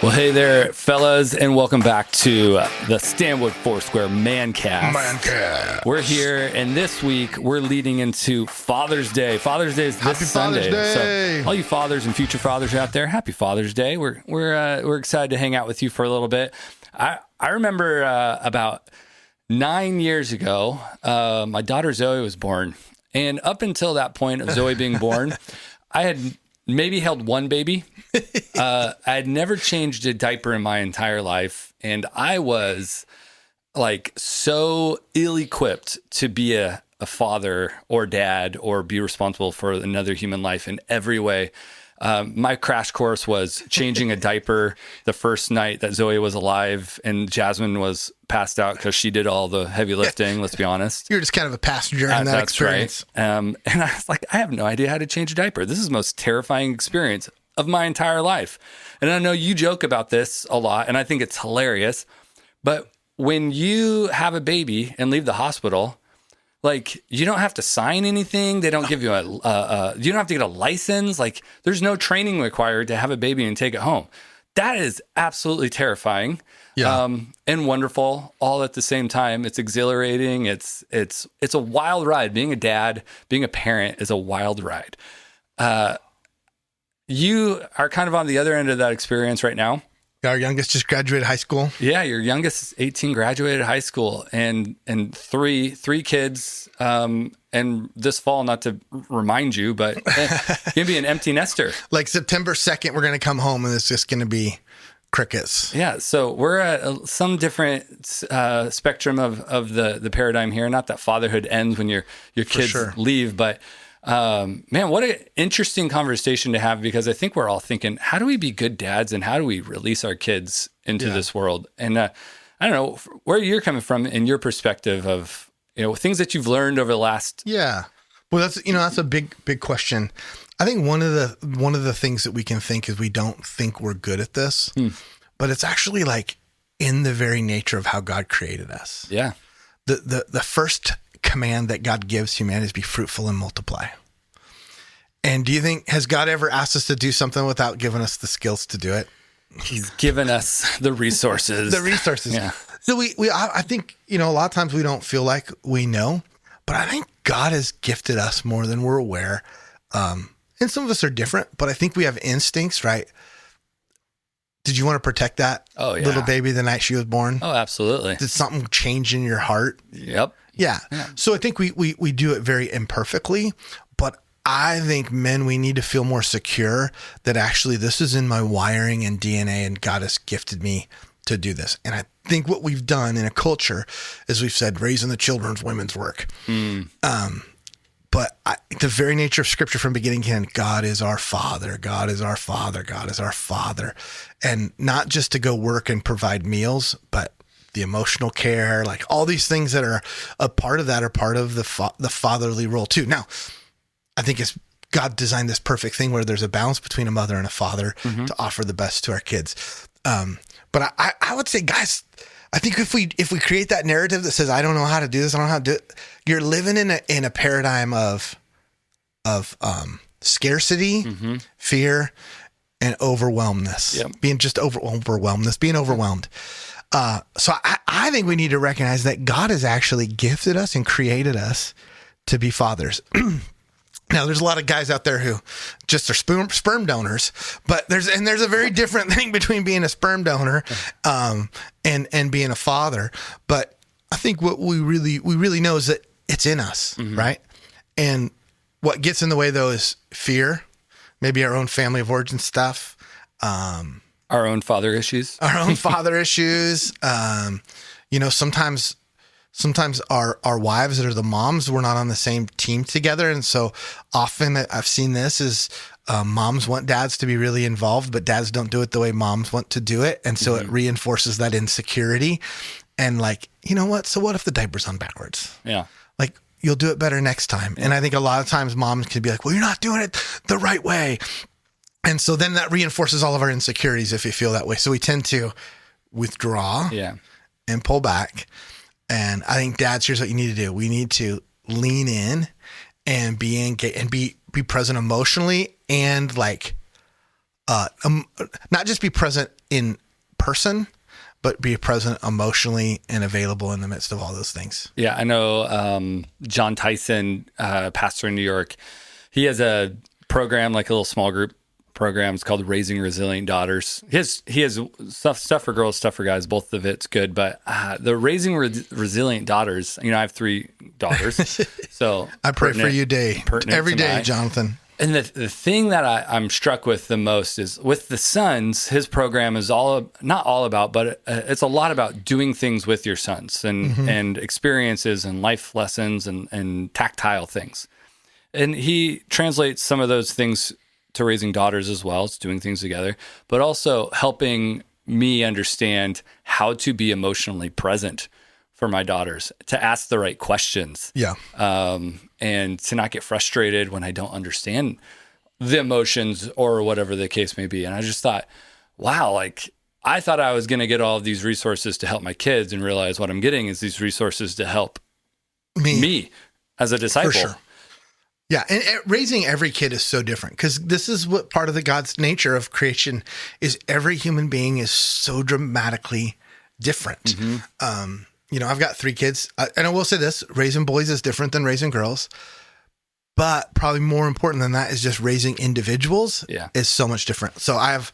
Well, hey there, fellas, and welcome back to the Stanwood Foursquare Mancast. Mancast. We're here, and this week we're leading into Father's Day. Father's Day is this Happy Sunday. Father's Day. So, all you fathers and future fathers out there, happy Father's Day. We're excited to hang out with you for a little bit. I remember about 9 years ago, my daughter Zoe was born, and up until that point of Zoe being born, I had maybe held one baby. I had never changed a diaper in my entire life. And I was like so ill-equipped to be a father or dad or be responsible for another human life in every way. My crash course was changing a diaper the first night that Zoe was alive and Jasmine was passed out because she did all the heavy lifting, let's be honest. You're just kind of a passenger in that That's experience. right. And I was like, I have no idea how to change a diaper. This is the most terrifying experience of my entire life. And I know you joke about this a lot, and I think it's hilarious. But when you have a baby and leave the hospital, like, you don't have to sign anything. They don't give you you don't have to get a license. Like, there's no training required to have a baby and take it home. That is absolutely terrifying. Yeah. And wonderful all at the same time. It's exhilarating. It's a wild ride. Being a dad, being a parent is a wild ride. You are kind of on the other end of that experience right now. Our youngest just graduated high school. Yeah, your youngest is 18, graduated high school, and three kids. And this fall, not to remind you, but you'll be an empty nester. Like September 2nd, we're going to come home and it's just going to be crickets. Yeah, so we're at some different spectrum of the paradigm here. Not that fatherhood ends when your kids leave, but man, what an interesting conversation to have, because I think we're all thinking, how do we be good dads and how do we release our kids into this world? And I don't know where you're coming from in your perspective of, things that you've learned over the last. Yeah. Well, that's a big question. I think one of the things that we can think is we don't think we're good at this, but it's actually like in the very nature of how God created us. Yeah. The first command that God gives humanity is be fruitful and multiply. And do you think, has God ever asked us to do something without giving us the skills to do it? He's given us the resources. Yeah. So I think, a lot of times we don't feel like we know, but I think God has gifted us more than we're aware. And some of us are different, but I think we have instincts, right? Did you want to protect that little baby the night she was born? Oh, absolutely. Did something change in your heart? Yep. Yeah. So I think we do it very imperfectly, but I think we need to feel more secure that actually this is in my wiring and DNA and God has gifted me to do this. And I think what we've done in a culture is we've said raising the children's women's work. But the very nature of scripture from beginning to end, God is our Father, God is our Father, God is our Father. And not just to go work and provide meals, but the emotional care, like all these things that are a part of that are part of the fatherly role too. Now, I think God designed this perfect thing where there's a balance between a mother and a father to offer the best to our kids. But I would say, guys, I think if we create that narrative that says, I don't know how to do this, I don't know how to do it, you're living in a paradigm of scarcity, fear, and overwhelmness. Yep. Being just being overwhelmed. So I think we need to recognize that God has actually gifted us and created us to be fathers. Now, there's a lot of guys out there who just are sperm donors, but there's a very different thing between being a sperm donor and being a father. But I think what we really know is that it's in us, right? And what gets in the way, though, is fear, maybe our own family of origin stuff. Our own father issues. Sometimes our wives that are the moms, we're not on the same team together. And so often I've seen this is moms want dads to be really involved, but dads don't do it the way moms want to do it. And so it reinforces that insecurity. And like, you know what? So what if the diaper's on backwards? Yeah. Like, you'll do it better next time. And I think a lot of times moms can be like, well, you're not doing it the right way. And so then that reinforces all of our insecurities if we feel that way. So we tend to withdraw and pull back. And I think dads, here's what you need to do. We need to lean in and be engaged and be present emotionally and like, not just be present in person, but be present emotionally and available in the midst of all those things. Yeah, I know John Tyson, pastor in New York, he has a program, like a little small group program. It's called Raising Resilient Daughters. He has stuff for girls, stuff for guys. Both of it's good, but the Raising Resilient Daughters, I have 3 daughters. So I pray for you every day, Jonathan. And the thing that I'm struck with the most is with the sons, his program is not all about, but it's a lot about doing things with your sons and experiences and life lessons and tactile things. And he translates some of those things to raising daughters as well. It's doing things together, but also helping me understand how to be emotionally present for my daughters, to ask the right questions. Yeah. And to not get frustrated when I don't understand the emotions or whatever the case may be. And I just thought, wow, I thought I was going to get all of these resources to help my kids, and realize what I'm getting is these resources to help me as a disciple. For sure. Yeah. And raising every kid is so different, because this is what part of the God's nature of creation is. Every human being is so dramatically different. I've got 3 kids, and I will say this: raising boys is different than raising girls, but probably more important than that is just raising individuals is so much different. So I have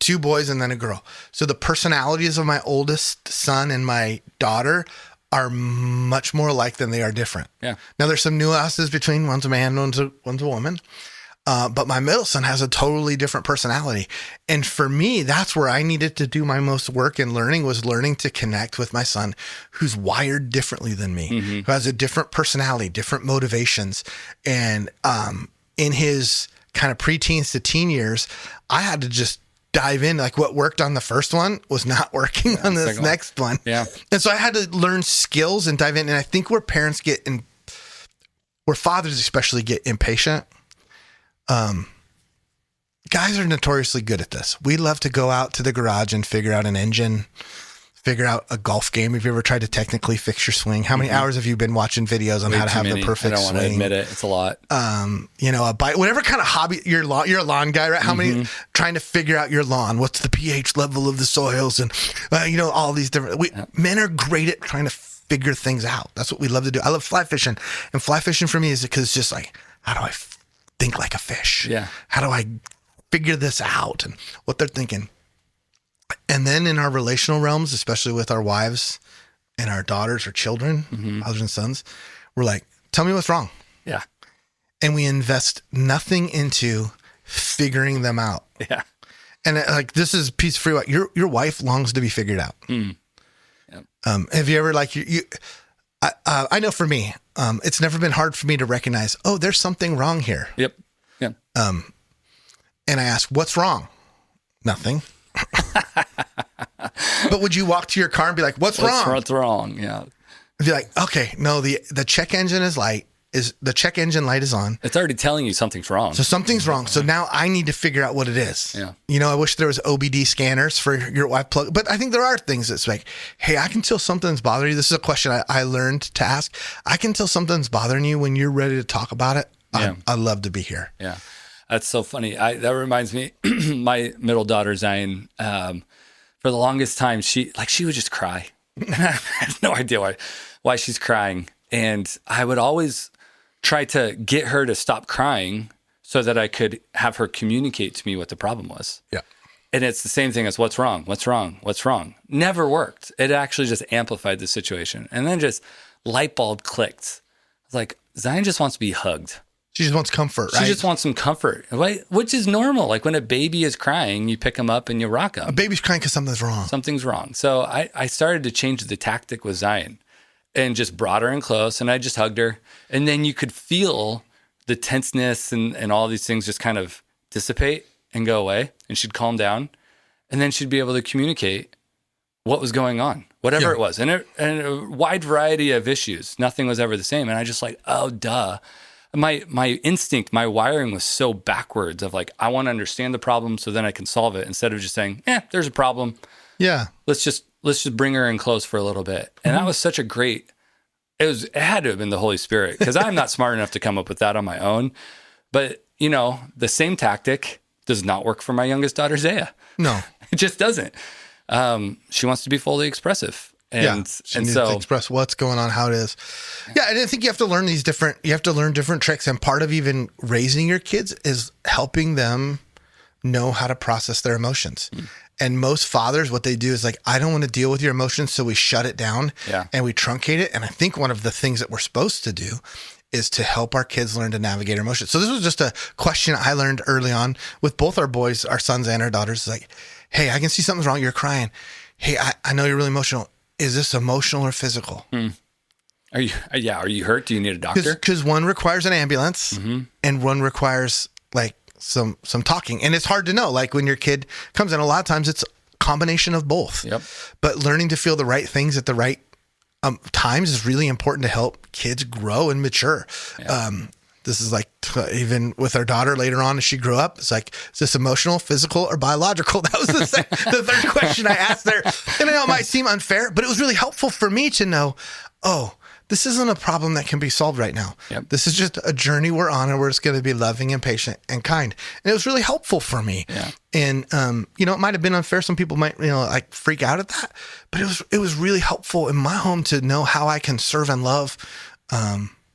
2 boys and then a girl. So the personalities of my oldest son and my daughter are much more alike than they are different. Yeah. Now there's some nuances between one's a man, one's a woman. But my middle son has a totally different personality. And for me, that's where I needed to do my most work in learning, was learning to connect with my son, who's wired differently than me, who has a different personality, different motivations. And in his kind of preteens to teen years, I had to just dive in. Like, what worked on the first one was not working on this next one. Yeah. And so I had to learn skills and dive in. And I think where parents where fathers especially get impatient, guys are notoriously good at this. We love to go out to the garage and figure out an engine, figure out a golf game. Have you ever tried to technically fix your swing? How many hours have you been watching videos on how to have the perfect swing? I don't want to admit it. It's a lot. A bike, whatever kind of hobby, you're a lawn guy, right? How many trying to figure out your lawn? What's the pH level of the soils? And, all these different, men are great at trying to figure things out. That's what we love to do. I love fly fishing, and fly fishing for me is because it's just like, how do I think like a fish? Yeah. How do I figure this out and what they're thinking? And then in our relational realms, especially with our wives and our daughters or children, husbands and sons, we're like, tell me what's wrong. Yeah. And we invest nothing into figuring them out. Yeah. And this is piece of free will. Your wife longs to be figured out. Yep. Have you ever I know for me, it's never been hard for me to recognize, there's something wrong here. Yep. Yep. And I ask, what's wrong? Nothing. But would you walk to your car and be like, what's wrong? What's wrong? Yeah. Be like, okay, no, the check engine the check engine light is on. It's already telling you something's wrong. So something's wrong. So now I need to figure out what it is. Yeah. I wish there was OBD scanners for your wife plug, but I think there are things that's like, hey, I can tell something's bothering you. This is a question I learned to ask. I can tell something's bothering you when you're ready to talk about it. Yeah. I'd love to be here. Yeah. That's so funny. That reminds me, my middle daughter, Zion, for the longest time, she would just cry. I have no idea why she's crying. And I would always try to get her to stop crying so that I could have her communicate to me what the problem was. Yeah. And it's the same thing as what's wrong? What's wrong? What's wrong? Never worked. It actually just amplified the situation. And then just light bulb clicked. I was like, Zion just wants to be hugged. She just wants comfort, right? She just wants some comfort, right? Which is normal. Like when a baby is crying, you pick them up and you rock them. A baby's crying because something's wrong. Something's wrong. So I started to change the tactic with Zion and just brought her in close, and I just hugged her. And then you could feel the tenseness and all these things just kind of dissipate and go away, and she'd calm down. And then she'd be able to communicate what was going on, whatever it was. And a wide variety of issues. Nothing was ever the same. And I just like, oh, duh. My instinct, my wiring was so backwards of like, I want to understand the problem so then I can solve it, instead of just saying, there's a problem. Yeah. Let's just bring her in close for a little bit. And that was such a great, it had to have been the Holy Spirit, because I'm not smart enough to come up with that on my own. But, the same tactic does not work for my youngest daughter, Zaya. No. It just doesn't. She wants to be fully expressive. She needs to express what's going on, how it is. Yeah, and I think you have to learn different tricks. And part of even raising your kids is helping them know how to process their emotions. And most fathers, what they do is like, I don't want to deal with your emotions, so we shut it down and we truncate it. And I think one of the things that we're supposed to do is to help our kids learn to navigate emotions. So this was just a question I learned early on with both our boys, our sons and our daughters. It's like, hey, I can see something's wrong. You're crying. Hey, I know you're really emotional. Is this emotional or physical? Are you hurt? Do you need a doctor? Because one requires an ambulance and one requires like some talking. And it's hard to know. Like when your kid comes in, a lot of times it's a combination of both. Yep. But learning to feel the right things at the right times is really important to help kids grow and mature. Yeah. This is like even with our daughter later on as she grew up, it's like, is this emotional, physical, or biological? That was the third question I asked there. And I know it might seem unfair, but it was really helpful for me to know, oh, this isn't a problem that can be solved right now. Yep. This is just a journey we're on, and we're just going to be loving and patient and kind. And it was really helpful for me. Yeah. And, it might have been unfair. Some people might, like freak out at that, but it was really helpful in my home to know how I can serve and love,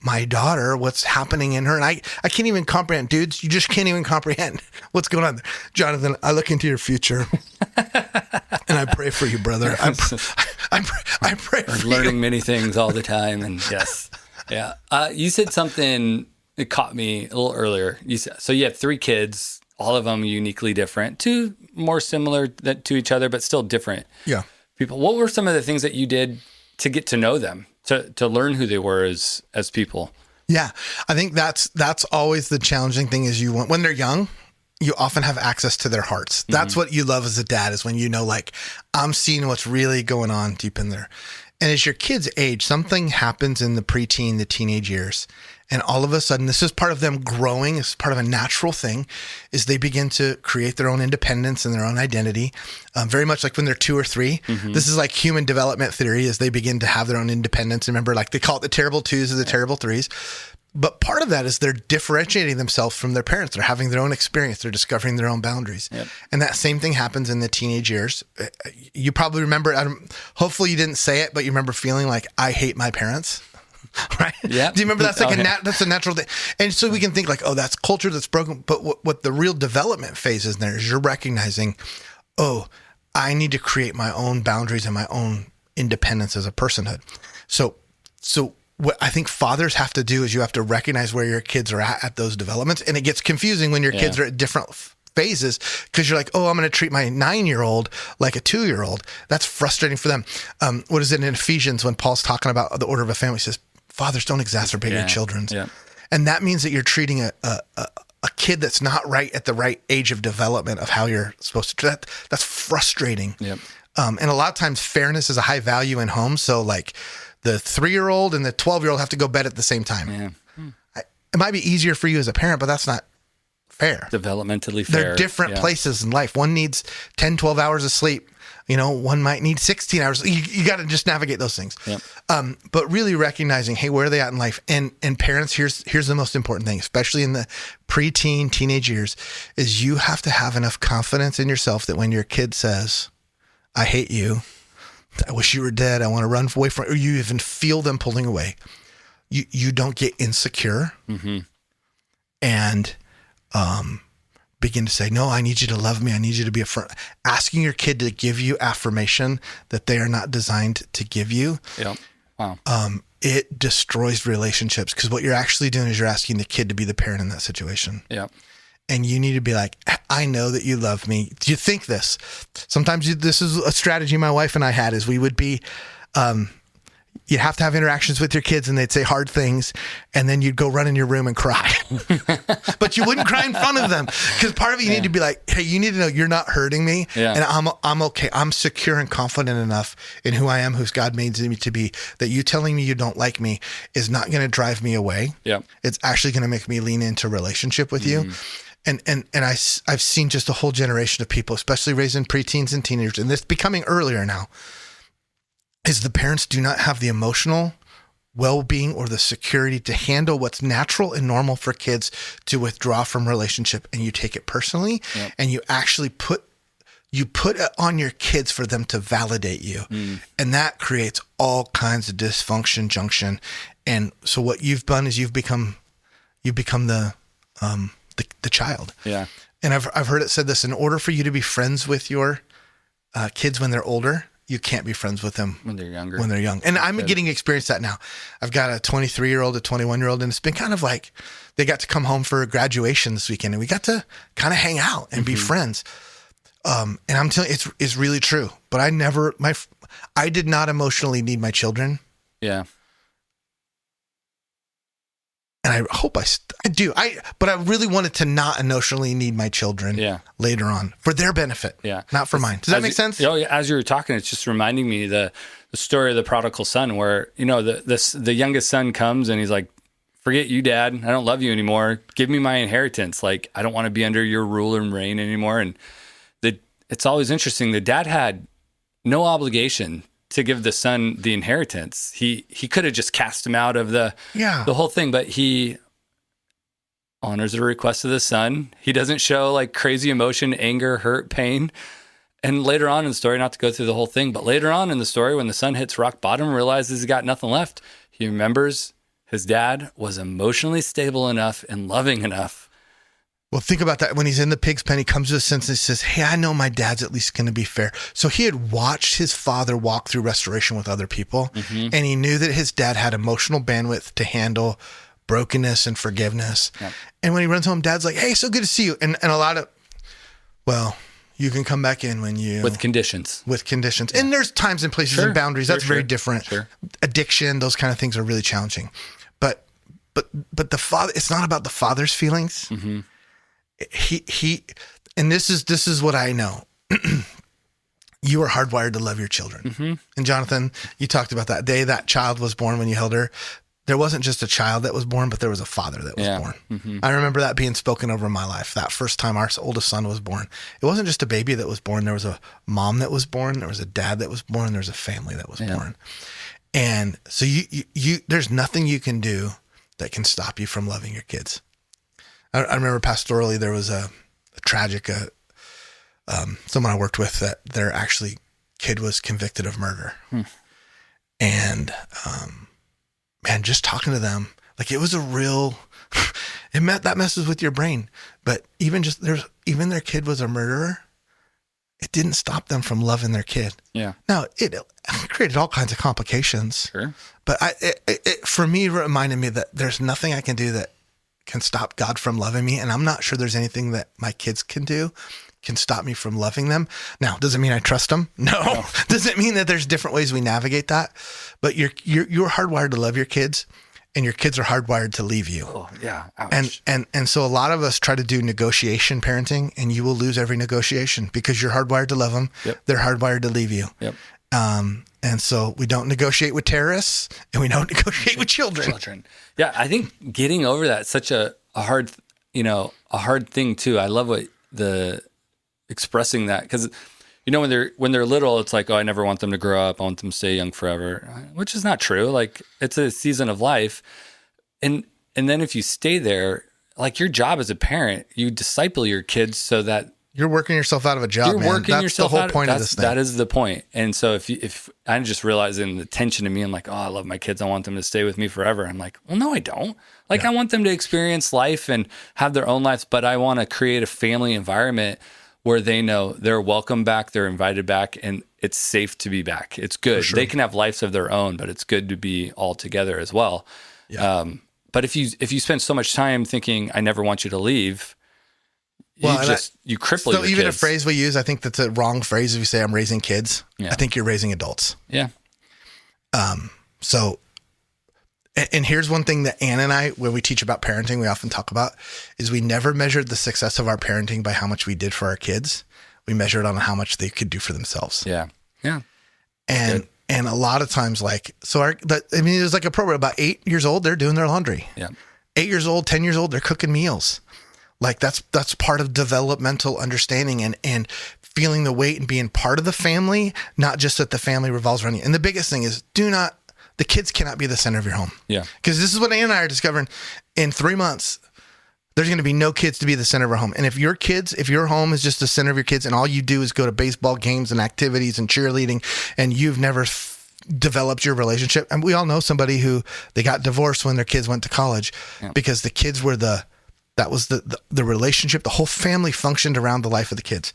my daughter, what's happening in her. And I can't even comprehend, dudes. You just can't even comprehend what's going on. Jonathan, I look into your future and I pray for you, brother. I pray for you. Learning many things all the time. And yes. Yeah. You said something that caught me a little earlier. So you have 3 kids, all of them uniquely different, 2 more similar to each other, but still different. Yeah. People. What were some of the things that you did to get to know them? To learn who they were as people. Yeah. I think that's always the challenging thing is when they're young, you often have access to their hearts. That's what you love as a dad is when like, I'm seeing what's really going on deep in there. And as your kids age, something happens in the preteen, the teenage years. And all of a sudden, this is part of them growing. It's part of a natural thing is they begin to create their own independence and their own identity. Very much like when they're 2 or 3, this is like human development theory as they begin to have their own independence. Remember, like they call it the terrible 2s or the terrible 3s. But part of that is they're differentiating themselves from their parents. They're having their own experience. They're discovering their own boundaries. Yep. And that same thing happens in the teenage years. You probably remember, hopefully you didn't say it, but you remember feeling like, I hate my parents. Right? Yeah. Do you remember that's like that's a natural thing. And so we can think like, oh, that's culture that's broken. But what the real development phase is there is you're recognizing, oh, I need to create my own boundaries and my own independence as a personhood. So what I think fathers have to do is you have to recognize where your kids are at those developments. And it gets confusing when your kids are at different phases because you're like, oh, I'm going to treat my 9-year-old like a 2-year-old. That's frustrating for them. What is it in Ephesians when Paul's talking about the order of a family? He says, fathers, don't exacerbate your children. Yeah. And that means that you're treating a kid that's not right at the right age of development of how you're supposed to. That's frustrating. Yep. And a lot of times fairness is a high value in homes. So like the 3-year-old and the 12-year-old have to go bed at the same time. Yeah. It might be easier for you as a parent, but that's not fair. Developmentally fair. They're different places in life. One needs 10, 12 hours of sleep. One might need 16 hours. You got to just navigate those things. Yep. But really recognizing, hey, where are they at in life? And parents, here's the most important thing, especially in the preteen, teenage years, is you have to have enough confidence in yourself that when your kid says, I hate you, I wish you were dead, I want to run away from, or you even feel them pulling away, you don't get insecure and begin to say, no, I need you to love me. I need you to be asking your kid to give you affirmation that they are not designed to give you. Yeah. Wow. It destroys relationships because what you're actually doing is you're asking the kid to be the parent in that situation. Yeah. And you need to be like, I know that you love me. Do you think this? Sometimes this is a strategy my wife and I had is we would be, you'd have to have interactions with your kids and they'd say hard things and then you'd go run in your room and cry. But you wouldn't cry in front of them because part of it you need to be like, hey, you need to know you're not hurting me and I'm okay. I'm secure and confident enough in who I am, who's God made me to be, that you telling me you don't like me is not going to drive me away. Yeah. It's actually going to make me lean into relationship with you. And I've seen just a whole generation of people, especially raising preteens and teenagers, and this becoming earlier now, is the parents do not have the emotional well-being or the security to handle what's natural and normal for kids to withdraw from relationship, and you take it personally and you actually put you put it on your kids for them to validate you. And that creates all kinds of dysfunction junction. And so what you've done is you've become the child. Yeah. And I've heard it said this: in order for you to be friends with your kids when they're older, you can't be friends with them when they're younger. When they're young. And I'm getting to experience that now. I've got a 23-year-old, a 21-year-old, and it's been kind of like they got to come home for graduation this weekend, and we got to kind of hang out and be friends. And I'm telling you, it's really true. But I did not emotionally need my children. Yeah. And I hope I do. But I really wanted to not emotionally need my children later on for their benefit, not for mine. Does that make sense? As you were talking, it's just reminding me the story of the prodigal son, where the youngest son comes and he's like, "Forget you, Dad. I don't love you anymore. Give me my inheritance. Like, I don't want to be under your rule and reign anymore." And it's always interesting. The dad had no obligation to give the son the inheritance. He could have just cast him out of the whole thing, but he honors the request of the son. He doesn't show like crazy emotion, anger, hurt, pain. And later on in the story, not to go through the whole thing, but later on in the story, when the son hits rock bottom, realizes he's got nothing left, he remembers his dad was emotionally stable enough and loving enough. Well, think about that. When he's in the pig's pen, he comes to a sense and says, "Hey, I know my dad's at least going to be fair." So he had watched his father walk through restoration with other people, and he knew that his dad had emotional bandwidth to handle brokenness and forgiveness. Yep. And when he runs home, Dad's like, "Hey, so good to see you." And a lot of, well, you can come back in when you... With conditions. Yeah. And there's times and places and boundaries. That's very different. Sure. Addiction, those kind of things are really challenging. But the father, it's not about the father's feelings. Mm-hmm. He and this is what I know. You are hardwired to love your children. Mm-hmm. And Jonathan, you talked about that day that child was born when you held her. There wasn't just a child that was born, but there was a father that was born. Mm-hmm. I remember that being spoken over my life. That first time our oldest son was born, it wasn't just a baby that was born. There was a mom that was born. There was a dad that was born. There was a family that was born. And so you there's nothing you can do that can stop you from loving your kids. I remember pastorally, there was a tragic, someone I worked with that their actually kid was convicted of murder. And, man, just talking to them, like it was a real, that messes with your brain. But even their kid was a murderer. It didn't stop them from loving their kid. Yeah. Now it created all kinds of complications. Sure. But it for me, reminded me that there's nothing I can do that can stop God from loving me. And I'm not sure there's anything that my kids can stop me from loving them. Now, does it mean I trust them? No. Does it mean that there's different ways we navigate that? But you're hardwired to love your kids, and your kids are hardwired to leave you. Oh, yeah. Ouch. And so a lot of us try to do negotiation parenting, and you will lose every negotiation because you're hardwired to love them. Yep. They're hardwired to leave you. Yep. And so we don't negotiate with terrorists, and we don't negotiate with children. Yeah, I think getting over that's such a hard thing too. I love what expressing that, because when they're little, it's like, oh, I never want them to grow up. I want them to stay young forever, which is not true. Like, it's a season of life, and then if you stay there, like, your job as a parent, you disciple your kids so that. You're working yourself out of a job, man. That's the whole point of this thing. That is the point. And so if I'm just realizing the tension in me, I'm like, oh, I love my kids. I want them to stay with me forever. I'm like, well, no, I don't. Like, I want them to experience life and have their own lives, but I want to create a family environment where they know they're welcome back, they're invited back, and it's safe to be back. It's good. Sure. They can have lives of their own, but it's good to be all together as well. Yeah. But if you spend so much time thinking, I never want you to leave, you cripple your kids. Even a phrase we use, I think that's a wrong phrase if you say I'm raising kids. Yeah. I think you're raising adults. Yeah. So, and here's one thing that Ann and I, when we teach about parenting, we often talk about, is we never measured the success of our parenting by how much we did for our kids. We measured on how much they could do for themselves. Yeah. Yeah. And a lot of times, there's like a program about 8 years old, they're doing their laundry. Yeah. 8 years old, 10 years old, they're cooking meals. Like that's part of developmental understanding and feeling the weight and being part of the family, not just that the family revolves around you. And the biggest thing is the kids cannot be the center of your home. Yeah. Because this is what Ann and I are discovering in 3 months. There's going to be no kids to be the center of our home. And if your home is just the center of your kids and all you do is go to baseball games and activities and cheerleading and you've never developed your relationship. And we all know somebody who they got divorced when their kids went to college because the kids were that was the relationship. The whole family functioned around the life of the kids.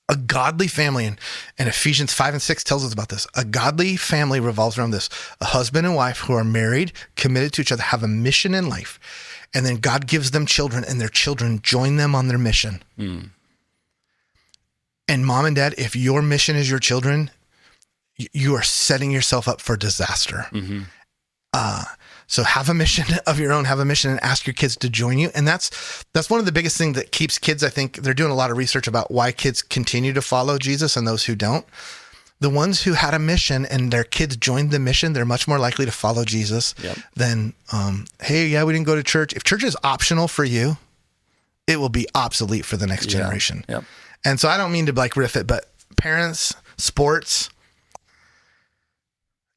A godly family, and Ephesians 5 and 6 tells us about this. A godly family revolves around this. A husband and wife who are married, committed to each other, have a mission in life. And then God gives them children, and their children join them on their mission. Mm. And mom and dad, if your mission is your children, you are setting yourself up for disaster. Mm-hmm. So have a mission of your own, have a mission, and ask your kids to join you. And that's one of the biggest things that keeps kids, I think, they're doing a lot of research about why kids continue to follow Jesus and those who don't. The ones who had a mission and their kids joined the mission, they're much more likely to follow Jesus than, hey, yeah, we didn't go to church. If church is optional for you, it will be obsolete for the next generation. Yep. And so I don't mean to like riff it, but parents, sports,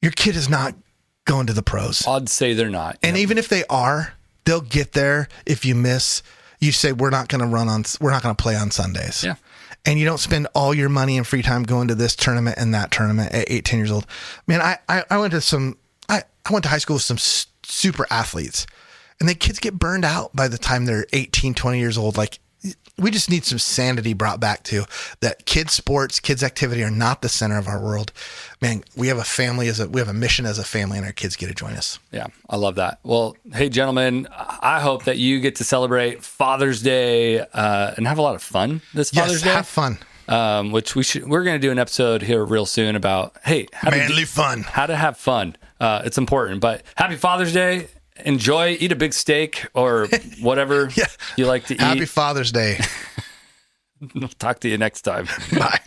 your kid is not going to the pros. I'd say they're not. And even if they are, they'll get there. If you miss, you say, we're not going to play on Sundays. Yeah. And you don't spend all your money and free time going to this tournament and that tournament at 18 years old. Man, I went to I went to high school with some super athletes, and the kids get burned out by the time they're 18, 20 years old. Like, we just need some sanity brought back to that. Kids sports, kids activity are not the center of our world. Man, we have a mission as a family, and our kids get to join us. Yeah, I love that. Well, hey, gentlemen, I hope that you get to celebrate Father's Day and have a lot of fun this Father's Day. Have fun. Which we're going to do an episode here real soon about, hey, how to have fun. It's important. But happy Father's Day. Enjoy, eat a big steak or whatever you like to eat. Happy Father's Day. Talk to you next time. Bye.